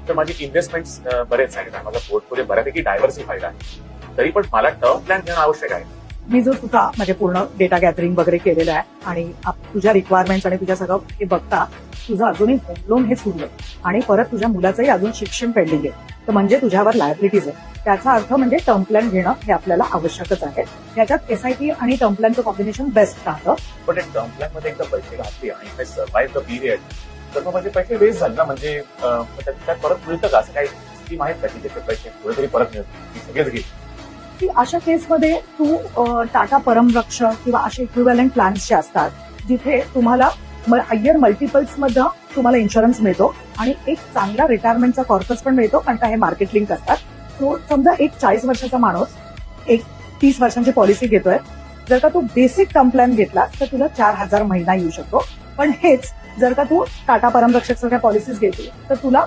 तर माझी इन्व्हेस्टमेंट्स बरेच आहेत, माझा पोर्टफोलिओ बऱ्यापैकी डायव्हर्सिफाईड आहे. तरी पण मला टर्म प्लॅन घेणं आवश्यक आहे. मी जो तुझा म्हणजे पूर्ण डेटा गॅदरिंग वगैरे केलेलं आहे आणि तुझ्या रिक्वायरमेंट्स आणि तुझ्या सगळं हे बघता तुझं अजूनही होम लोन हे सुरलं आणि परत तुझ्या मुलाचंही अजून शिक्षण पेंडिंग आहे, तर म्हणजे तुझ्यावर लायबिलिटीज आहे. त्याचा अर्थ म्हणजे टर्म प्लॅन घेणं हे आपल्याला आवश्यकच आहे. त्याच्यात एसआयपी आणि टर्म प्लॅनचं कॉम्बिनेशन बेस्ट राहतं. पण टर्म प्लॅन मध्ये एकदा पैसे घातले आणि काही सर्व्हाइव्ह द पिरियड, तर मग माझे पैसे वेस्ट झाले ना. म्हणजे त्यात परत मिळतं का? असं काही स्कीम आहेत का की त्याचे पैसे थोडे तरी परत मिळतील? सगळेच घेईल की अशा केसमध्ये तू टाटा परमरक्षक किंवा असे इक्विव्हॅलंट प्लॅन्स जे असतात जिथे तुम्हाला हायर मल्टिपल्स मध्ये तुम्हाला इन्शुरन्स मिळतो आणि एक चांगला रिटायरमेंटचा कॉर्पस पण मिळतो, कारण का हे मार्केट लिंक असतात. सो समजा एक 40 वर्षाचा माणूस एक 30 वर्षांची पॉलिसी घेतोय, जर का तू बेसिक टर्म प्लॅन घेतला तर तुला 4,000 महिना येऊ शकतो. पण हेच जर का तू टाटा परमरक्षक सारख्या पॉलिसीज घेतली तर तुला